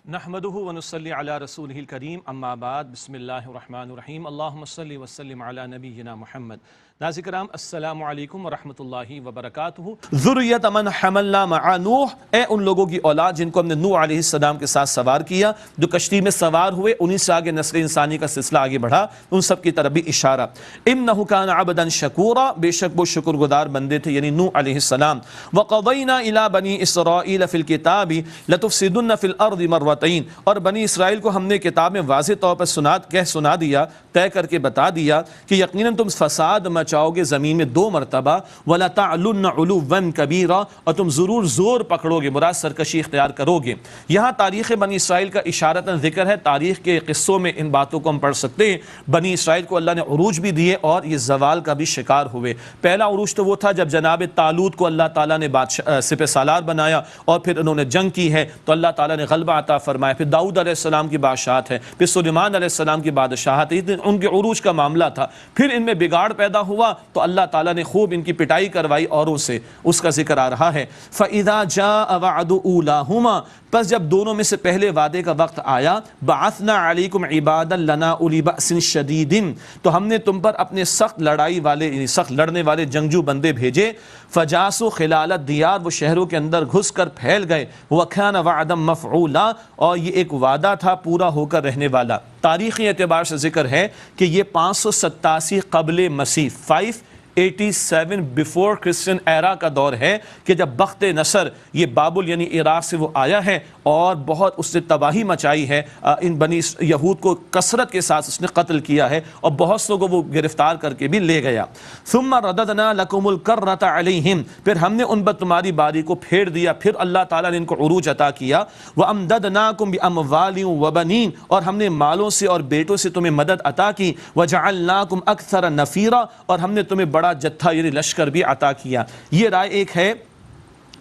نحمدہ ونصلی علی رسولہ الکریم اما بعد بسم اللہ الرحمن الرحیم اللہم صلی وسلم علی نبینا محمد۔ ناظرین کرام السلام علیکم ورحمۃ اللہ وبرکاتہ۔ ذریۃ من حملنا مع نوح، اے ان لوگوں کی اولاد جن کو ہم نے نوح علیہ السلام کے ساتھ سوار کیا، جو کشتی میں سوار ہوئے، انہی سے آگے نسل انسانی کا سلسلہ آگے بڑھا، ان سب کی طرف بھی اشارہ۔ انہ کان عبدا شکورا، بے شک وہ شکر گزار بندے تھے، یعنی نوح علیہ السلام۔ وقضینا الی بنی اسرائیل فی الکتاب لتفسدن فی الارض مرتین، اور بنی اسرائیل کو ہم نے کتاب میں واضح طور پر سنا دیا، طے کر کے بتا دیا کہ یقیناً تم فساد مچاؤ گے زمین میں 2 مرتبہ، وَلَتَعْلُنَّ عُلُوًّا كَبِيرًا، اور تم ضرور زور پکڑو گے، مراد سرکشی اختیار کرو گے۔ یہاں تاریخ بنی اسرائیل کا اشارتاً ذکر ہے، تاریخ کے قصوں میں ان باتوں کو ہم پڑھ سکتے ہیں۔ بنی اسرائیل کو اللہ نے عروج بھی دیے اور یہ زوال کا بھی شکار ہوئے۔ پہلا عروج تو وہ تھا جب جناب طالوت کو اللہ تعالیٰ نے سپہ سالار بنایا اور پھر انہوں نے جنگ کی ہے تو اللہ تعالیٰ نے غلبہ عطا فرمایا۔ پھر داؤد علیہ السلام کی بادشاہت ہے، پھر سلیمان علیہ السلام کی بادشاہت ہے، ان کے عروج کا معاملہ تھا۔ پھر ان میں بگاڑ پیدا ہوا تو اللہ تعالیٰ نے خوب ان کی پٹائی کروائی اوروں سے، اس کا ذکر آ رہا ہے۔ فَإِذَا جَاءَ وَعْدُ أُولَاهُمَا، پس جب دونوں میں سے پہلے وعدے کا وقت آیا، بَعَثْنَا عَلَيْكُمْ عِبَادًا لَنَا أُولِي بَأْسٍ شَدِيدٍ، تو ہم نے تم پر اپنے سخت لڑائی والے، یعنی سخت لڑنے والے جنگجو بندے بھیجے۔ فَجَاسُوا خِلَالَ الدِّيَارِ، وہ شہروں کے اندر گھس کر پھیل گئے۔ وَكَانَ وَعْدًا مَفْعُولًا، اور یہ ایک وعدہ تھا پورا ہو کر رہنے والا۔ تاریخی اعتبار سے ذکر ہے کہ یہ 587 قبل مسیح 587 بیفور کرسچن ایرا کا دور ہے کہ جب بخت نصر یہ بابل یعنی عراق سے وہ آیا ہے اور بہت اس نے تباہی مچائی ہے، ان بنی یہود کو کثرت کے ساتھ اس نے قتل کیا ہے اور بہت سو کو وہ گرفتار کر کے بھی لے گیا۔ ثم رددنا لکم الکرۃ علیہم، پھر ہم نے ان پر تمہاری باری کو پھیر دیا، پھر اللہ تعالیٰ نے ان کو عروج عطا کیا۔ وامددناکم باموال وبنین، اور ہم نے مالوں سے اور بیٹوں سے تمہیں مدد عطا کی۔ وجعلناکم اکثر نفیرا، اور ہم نے تمہیں بڑا جتھا یعنی لشکر بھی عطا کیا۔ یہ رائے ایک ہے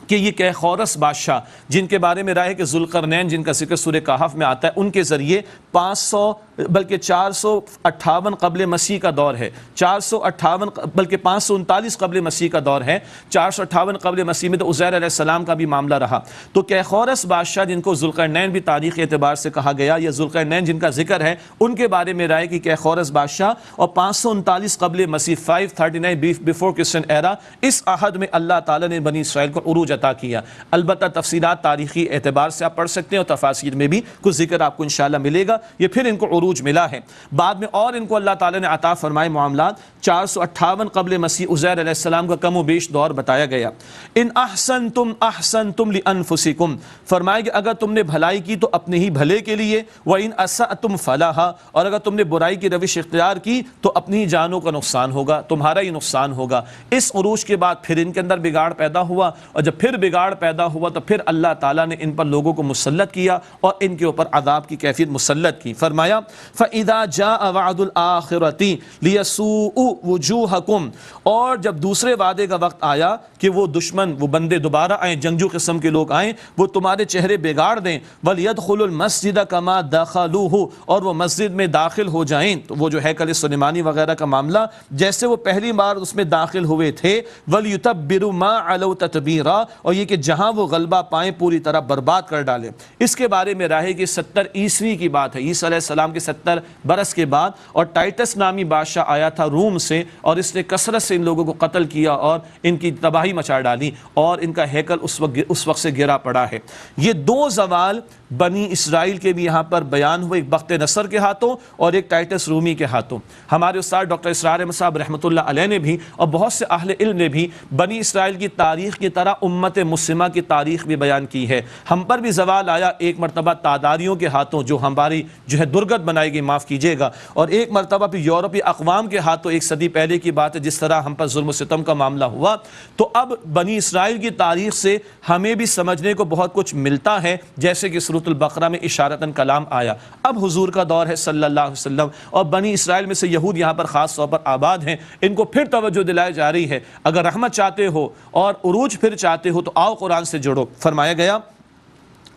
کہ یہ کیخورس بادشاہ جن کے بارے میں رائے ہے کہ ذوالقرنین جن کا ذکر سورہ کہف میں آتا ہے، ان کے ذریعے 458 قبل مسیح کا دور ہے، 458 بلکہ 539 قبل مسیح کا دور ہے۔ 458 قبل مسیح میں تو عزیر علیہ السلام کا بھی معاملہ رہا۔ تو کیخورس بادشاہ جن کو ذوالقرنین بھی تاریخی اعتبار سے کہا گیا، یا ذوالقرنین جن کا ذکر ہے، ان کے بارے میں رائے کہ کیخورس بادشاہ اور 539 قبل مسیح 539 بیفور کرسچن ایرا، اس عہد میں اللہ تعالیٰ نے بنی اسرائیل کو عروج عطا کیا۔ البتہ تفصیلات تاریخی اعتبار سے آپ پڑھ سکتے ہیں اور تفاسیر میں بھی کچھ ذکر آپ کو انشاءاللہ ملے گا۔ یہ پھر ان کو عروج ملا ہے، بعد میں اور ان کو اللہ تعالیٰ نے عطا فرمائے معاملات۔ 458 قبل مسیح عزیر علیہ السلام کا کم و بیش دور بتایا گیا۔ ان احسنتم احسنتم لانفسکم، فرمائے کہ اگر تم نے بھلائی کی تو اپنے ہی بھلے کے لیے، وان اسأتم فلہا، اور اگر تم نے برائی کی روش اختیار کی تو اپنی ہی جانوں کا نقصان ہوگا، تمہارا ہی نقصان ہوگا۔ اس عروج کے بعد پھر ان کے اندر بگاڑ پیدا ہوا، اور جب پھر بگاڑ پیدا ہوا تو پھر اللہ تعالیٰ نے ان پر لوگوں کو مسلط کیا اور ان کے اوپر عذاب کی کیفیت مسلط کی۔ فرمایا فَإِذَا جَاءَ وَعْدُ الْآخِرَةِ لِيَسُوءُوا وُجُوهَكُمْ، اور جب دوسرے وعدے کا وقت آیا کہ وہ دشمن، وہ بندے دوبارہ آئیں، جنگجو قسم کے لوگ آئیں، وہ تمہارے چہرے بگاڑ دیں۔ وَلْيَدْخُلُوا الْمَسْجِدَ كَمَا دَخَلُوهُ، اور وہ مسجد میں داخل ہو جائیں، تو وہ جو ہیکل سلیمانی وغیرہ کا معاملہ جیسے وہ پہلی بار اس میں داخل ہوئے تھے۔ وَلْيُتَبِّرُوا مَا عَلَوْا تَتْبِيرًا، اور یہ کہ جہاں وہ غلبہ پائیں پوری طرح برباد کر ڈالیں۔ اس کے بارے میں رائے کہ 70 عیسوی کی بات ہے، عیسیٰ علیہ السلام کے 70 برس کے بعد، اور ٹائٹس نامی بادشاہ آیا تھا روم سے، اور اس نے کثرت سے ان لوگوں کو قتل کیا اور ان کی تباہی مچا ڈالی، اور ان کا ہیکل اس وقت سے گرا پڑا ہے۔ یہ 2 زوال بنی اسرائیل کے بھی یہاں پر بیان ہوئے، ایک بخت نصر کے ہاتھوں اور ایک ٹائٹس رومی کے ہاتھوں۔ ہمارے استاد ڈاکٹر اسرار احمد صاحب رحمۃ اللہ علیہ نے بھی اور بہت سے اہل علم نے بھی بنی اسرائیل کی تاریخ کی طرح امت مسلمہ کی تاریخ بھی بیان کی ہے۔ ہم پر بھی زوال آیا ایک مرتبہ تاداریوں کے ہاتھوں، جو ہماری جو ہے درگت بنائی گئی، معاف کیجیے گا، اور ایک مرتبہ پھر یورپی اقوام کے ہاتھوں، 1 صدی پہلے کی بات ہے، جس طرح ہم پر ظلم و ستم کا معاملہ ہوا۔ تو اب بنی اسرائیل کی تاریخ سے ہمیں بھی سمجھنے کو بہت کچھ ملتا ہے، جیسے کہ سورۃ البقرہ میں اشارتاً کلام آیا۔ اب حضور کا دور ہے صلی اللہ علیہ وسلم، اور بنی اسرائیل میں سے یہود یہاں پر خاص طور پر آباد ہیں، ان کو پھر توجہ دلائی جا رہی ہے۔ اگر رحمت چاہتے ہو اور عروج پھر چاہتے ہو تو آؤ قرآن سے جڑو۔ فرمایا گیا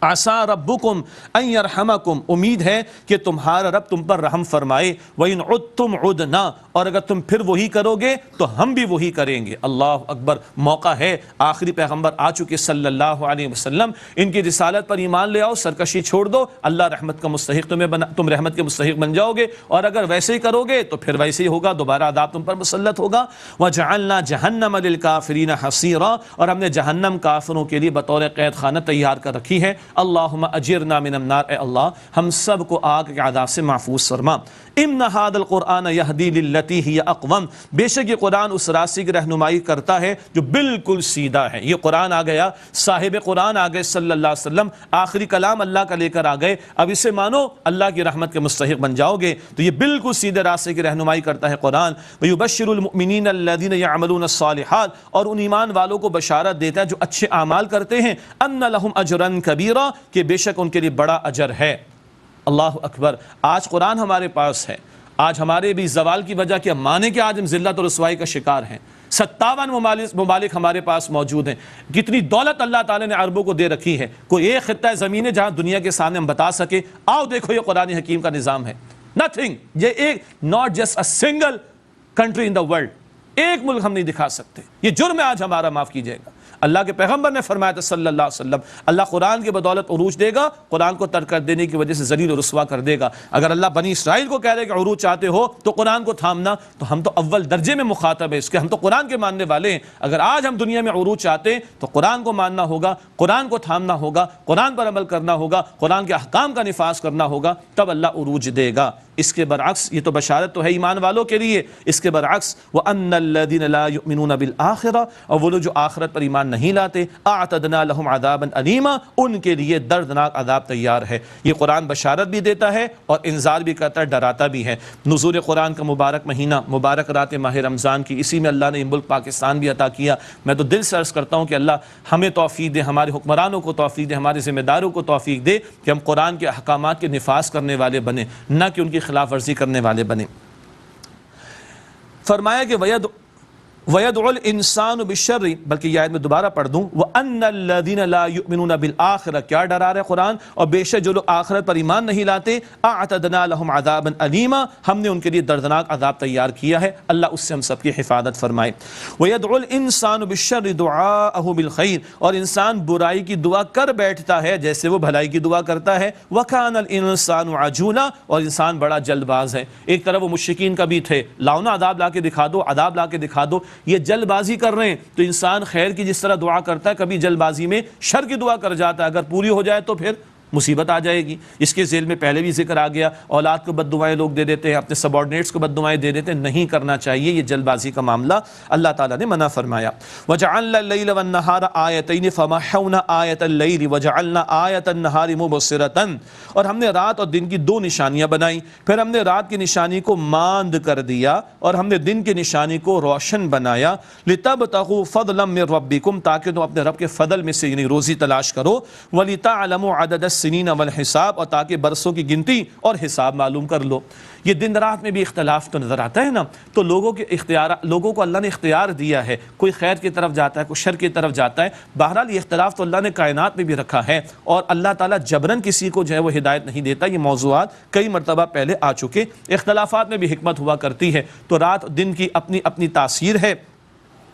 عسى ربكم ان يرحمكم، امید ہے کہ تمہارا رب تم پر رحم فرمائے، وَإِنْ عُدْتُمْ عُدْنَا، اور اگر تم پھر وہی کرو گے تو ہم بھی وہی کریں گے۔ اللہ اکبر، موقع ہے، آخری پیغمبر آ چکے صلی اللہ علیہ وسلم، ان کی رسالت پر ایمان لے آؤ، سرکشی چھوڑ دو، اللہ رحمت کا مستحق تم رحمت کے مستحق بن جاؤ گے، اور اگر ویسے ہی کرو گے تو پھر ویسے ہی ہوگا، دوبارہ عذاب تم پر مسلط ہوگا۔ وَجَعَلْنَا جَهَنَّمَ لِلْكَافِرِينَ حَصِيرًا، اور ہم نے جہنم کافروں کے لیے بطور قید خانہ تیار کر رکھی ہے۔ اللہم اجرنا من النار، اے اللہ ہم سب کو آگ کے عذاب سے محفوظ فرما۔ ان ھذا القرآن یہدی للتی ہی اقوم، بے شک یہ قرآن اس راستے کی رہنمائی کرتا ہے جو بالکل سیدھا ہے۔ یہ قرآن آ گیا، صاحب قرآن آ گئے صلی اللہ علیہ وسلم، آخری کلام اللہ کا لے کر آ گئے، اب اسے مانو، اللہ کی رحمت کے مستحق بن جاؤ گے۔ تو یہ بالکل سیدھے راستے کی رہنمائی کرتا ہے قرآن۔ ویبشر المؤمنین الذین یعملون الصالحات، اور ان ایمان والوں کو بشارت دیتا ہے جو اچھے اعمال کرتے ہیں، ان لہم اجرا کبیرا، کہ بے شک ان کے لیے بڑا اجر ہے۔ اللہ اکبر، آج قرآن ہمارے پاس ہے، آج ہمارے بھی زوال کی وجہ کیا مانے کہ آج ہم ذلت اور رسوائی کا شکار ہیں۔ 57 ممالک ہمارے پاس موجود ہیں، کتنی دولت اللہ تعالیٰ نے عربوں کو دے رکھی ہے، کوئی ایک خطہ زمین ہے جہاں دنیا کے سامنے ہم بتا سکے آؤ دیکھو یہ قرآن حکیم کا نظام ہے؟ نتھنگ، یہ ایک not just a single country in the world، ایک ملک ہم نہیں دکھا سکتے۔ یہ جرم ہے آج ہمارا، معاف کیجئے گا۔ اللہ کے پیغمبر نے فرمایا تھا صلی اللہ علیہ وسلم، اللہ قرآن کی بدولت عروج دے گا، قرآن کو ترک کر دینے کی وجہ سے ذلیل و رسوا کر دے گا۔ اگر اللہ بنی اسرائیل کو کہہ رہے کہ عروج چاہتے ہو تو قرآن کو تھامنا، تو ہم تو اول درجے میں مخاطب ہے اس کے، ہم تو قرآن کے ماننے والے ہیں۔ اگر آج ہم دنیا میں عروج چاہتے ہیں تو قرآن کو ماننا ہوگا، قرآن کو تھامنا ہوگا، قرآن پر عمل کرنا ہوگا، قرآن کے احکام کا نفاذ کرنا ہوگا، تب اللہ عروج دے گا۔ اس کے برعکس، یہ تو بشارت تو ہے ایمان والوں کے لیے، اس کے برعکس وَأَنَّ الَّذِينَ لَا يُؤْمِنُونَ بِالْآخِرَةِ، اور وہ لوگ جو آخرت پر ایمان نہیں لاتے، اعتدنا لهم عذابا علیما، ان کے لیے دردناک عذاب تیار ہے۔ یہ قرآن بشارت بھی دیتا ہے اور انذار بھی کرتا ہے، ڈراتا بھی ہے۔ نزول قرآن کا مبارک مہینہ، مبارک رات ماہ رمضان کی، اسی میں اللہ نے ملک پاکستان بھی عطا کیا۔ میں تو دل سے عرض کرتا ہوں کہ اللہ ہمیں توفیق دے، ہمارے حکمرانوں کو توفیق دے، ہمارے ذمہ داروں کو توفیق دے کہ ہم قرآن کے احکامات کے نفاذ کرنے والے بنیں، نہ کہ ان کی خلاف ورزی کرنے والے بنیں۔ فرمایا کہ وَيَدْعُ الْإِنسَانُ بِالشَّرِّ، بلکہ یہ آیت میں دوبارہ پڑھ دوں، وَأَنَّ الَّذِينَ لَا يُؤْمِنُونَ بِالْآخِرَةِ، کیا ڈرا رہے قرآن، اور بے شک جو لوگ آخرت پر ایمان نہیں لاتے، اعتدنا لهم عذابا علیما، ہم نے ان کے لیے دردناک عذاب تیار کیا ہے۔ اللہ اس سے ہم سب کی حفاظت فرمائے۔ وَيَدْعُ الْإِنسَانُ بِالشَّرِّ دُعَاءَهُ بِالْخَيْرِ، اور انسان برائی کی دعا کر بیٹھتا ہے جیسے وہ بھلائی کی دعا کرتا ہے۔ وَكَانَ الْإِنسَانُ عَجُولًا، اور انسان بڑا جلد باز ہے۔ ایک طرف وہ مشرکین کا بھی تھے، لاؤ نا عذاب لا کے دکھا دو، عذاب لا کے دکھا دو، یہ جلد بازی کر رہے ہیں۔ تو انسان خیر کی جس طرح دعا کرتا ہے، کبھی جلد بازی میں شر کی دعا کر جاتا ہے، اگر پوری ہو جائے تو پھر مصیبت آ جائے گی۔ اس کے ذیل میں پہلے بھی ذکر آ گیا، اولاد کو بد دعائیں لوگ دے دیتے ہیں، اپنے سب آرڈینیٹس کو بد دعائیں دے دیتے ہیں، نہیں کرنا چاہیے، یہ جلد بازی کا معاملہ اللہ تعالیٰ نے منع فرمایا۔ وَجَعَلْنَا اللَّيْلَ وَالنَّهَارَ آیَتَيْنِ فَمَحَوْنَا آیَةَ اللَّيْلِ وَجَعَلْنَا آیَةَ النَّهَارِ مُبْصِرَةً، اور ہم نے رات اور دن کی دو نشانیاں بنائیں، پھر ہم نے رات کی نشانی کو ماند کر دیا اور ہم نے دن کی نشانی کو روشن بنایا، لِتَبْتَغُوا فَضْلًا مِّن رَبِّكُمْ، تاکہ تم اپنے رب کے فضل میں سے یعنی روزی تلاش کرو، وَلِتَعْلَمُوا عَدَدَ السِّنِينَ وَالْحِسَابَ، اور تاکہ برسوں کی گنتی اور حساب معلوم کر لو۔ یہ دن رات میں بھی اختلاف تو نظر آتا ہے نا، تو لوگوں کو اللہ نے اختیار دیا ہے، کوئی خیر کی طرف جاتا ہے، کوئی شر کی طرف جاتا ہے۔ بہرحال یہ اختلاف تو اللہ نے کائنات میں بھی رکھا ہے، اور اللہ تعالیٰ جبراً کسی کو جو ہے وہ ہدایت نہیں دیتا۔ یہ موضوعات کئی مرتبہ پہلے آ چکے، اختلافات میں بھی حکمت ہوا کرتی ہے۔ تو رات دن کی اپنی اپنی تاثیر ہے،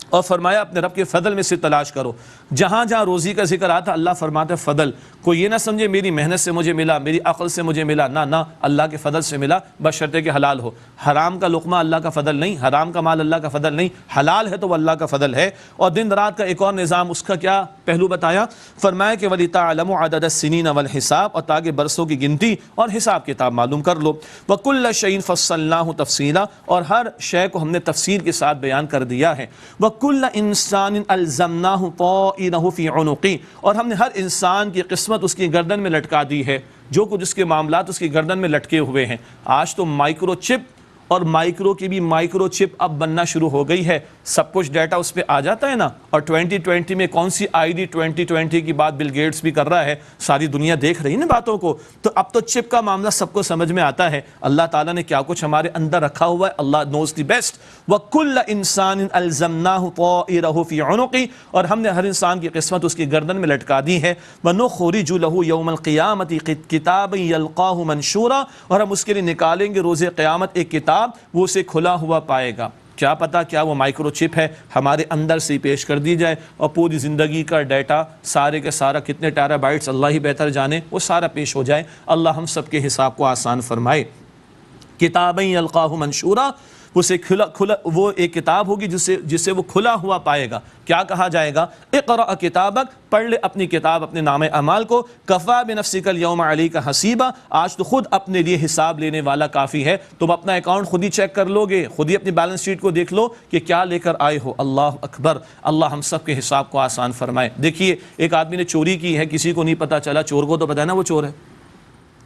اور فرمایا اپنے رب کے فضل میں سے تلاش کرو۔ جہاں جہاں روزی کا ذکر آتا اللہ فرماتا ہے فضل، کوئی یہ نہ سمجھے میری محنت سے مجھے ملا، میری عقل سے مجھے ملا، نہ اللہ کے فضل سے ملا، بشرطے کہ حلال ہو۔ حرام کا لقمہ اللہ کا فضل نہیں، حرام کا مال اللہ کا فضل نہیں، حلال ہے تو وہ اللہ کا فضل ہے۔ اور دن رات کا ایک اور نظام، اس کا کیا پہلو بتایا، فرمایا کہ وَلِتَعْلَمُوا عَدَدَ السِّنِينَ وَالْحِسَابَ، اور تاکہ برسوں کی گنتی اور حساب کتاب معلوم کر لو۔ وَكُلَّ شَيْءٍ فَصَّلْنَاهُ تَفْصِيلًا، اور ہر شے کو ہم نے تفصیل کے ساتھ بیان کر دیا ہے۔ وَكُلَّ إِنسَانٍ أَلْزَمْنَاهُ طَائِرَهُ فِي عُنُقِهِ، اور ہم نے ہر انسان کی قسمت اس کی گردن میں لٹکا دی ہے، جو کچھ اس کے معاملات اس کی گردن میں لٹکے ہوئے ہیں۔ آج تو مائکرو چپ اور مائکرو کی بھی مائکرو چپ اب بننا شروع ہو گئی ہے، سب کچھ ڈیٹا اس پہ آ جاتا ہے نا. اور 2020 میں کون سی آئی ڈی 2020 کی بات بل گیٹس بھی کر رہا ہے، ساری دنیا دیکھ رہی ہے نا باتوں کو. تو اب تو چپ کا معاملہ سب کو سمجھ میں آتا ہے اللہ تعالیٰ نے کیا کچھ ہمارے اندر رکھا ہوا ہے. اللہ نوز دی بیسٹ. وَكُلَّ إِنسَانٍ أَلْزَمْنَاهُ طَائِرَهُ فِي عُنُقِهِ، اور ہم نے ہر انسان کی قسمت اس کی گردن میں لٹکا دی ہے. وَنُخْرِجُ لَهُ يَوْمَ الْقِيَامَةِ كِتَابًا يَلْقَاهُ مَنشُورًا، اور ہم اس کے لیے نکالیں گے روز قیامت ایک کتاب، وہ اسے کھلا ہوا پائے گا. کیا پتا کیا وہ مائکرو چپ ہے ہمارے اندر سے پیش کر دی جائے اور پوری زندگی کا ڈیٹا سارے کے سارا کتنے ٹیرا بائٹس اللہ ہی بہتر جانے، وہ سارا پیش ہو جائے. اللہ ہم سب کے حساب کو آسان فرمائے. کتابًا یلقاہ منشورا، وہ ایک کتاب ہوگی جسے وہ کھلا ہوا پائے گا. کیا کہا جائے گا؟ اقرأ کتابک، پڑھ لے اپنی کتاب، اپنے نام اعمال کو. کفا بنفسک اليوم علیک حسیبا، آج تو خود اپنے لیے حساب لینے والا کافی ہے. تم اپنا اکاؤنٹ خود ہی چیک کر لو گے، خود ہی اپنی بیلنس شیٹ کو دیکھ لو کہ کیا لے کر آئے ہو. اللہ اکبر. اللہ ہم سب کے حساب کو آسان فرمائے. دیکھیے ایک آدمی نے چوری کی ہے، کسی کو نہیں پتا چلا، چور کو تو پتا ہے نا وہ چور ہے،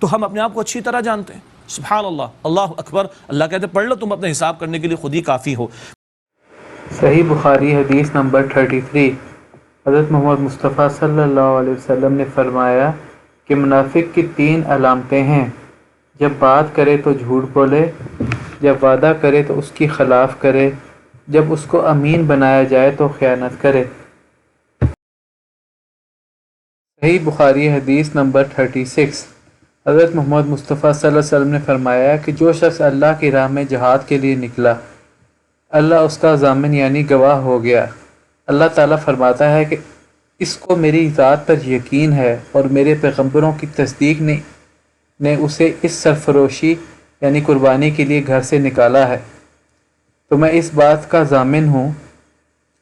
تو ہم اپنے آپ کو اچھی طرح جانتے ہیں. سبحان اللہ، اللہ اکبر. اللہ کہتے پڑھ لو، تم اپنے حساب کرنے کے لیے خود ہی کافی ہو. صحیح بخاری حدیث نمبر 33. حضرت محمد مصطفیٰ صلی اللہ علیہ وسلم نے فرمایا کہ منافق کی 3 علامتیں ہیں: جب بات کرے تو جھوٹ بولے، جب وعدہ کرے تو اس کی خلاف کرے، جب اس کو امین بنایا جائے تو خیانت کرے. صحیح بخاری حدیث نمبر 36. حضرت محمد مصطفیٰ صلی اللہ علیہ وسلم نے فرمایا کہ جو شخص اللہ کی راہ میں جہاد کے لیے نکلا، اللہ اس کا ضامن یعنی گواہ ہو گیا. اللہ تعالیٰ فرماتا ہے کہ اس کو میری ذات پر یقین ہے اور میرے پیغمبروں کی تصدیق نے اسے اس سرفروشی یعنی قربانی کے لیے گھر سے نکالا ہے. تو میں اس بات کا ضامن ہوں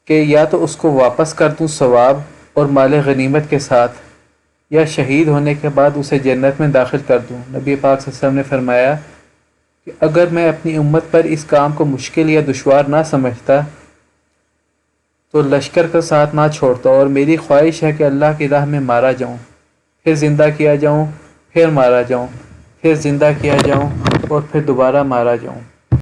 کہ یا تو اس کو واپس کر دوں ثواب اور مال غنیمت کے ساتھ، یا شہید ہونے کے بعد اسے جنت میں داخل کر دوں. نبی پاک صلی اللہ علیہ وسلم نے فرمایا کہ اگر میں اپنی امت پر اس کام کو مشکل یا دشوار نہ سمجھتا تو لشکر کا ساتھ نہ چھوڑتا، اور میری خواہش ہے کہ اللہ کی راہ میں مارا جاؤں، پھر زندہ کیا جاؤں، پھر مارا جاؤں، پھر زندہ کیا جاؤں اور پھر دوبارہ مارا جاؤں.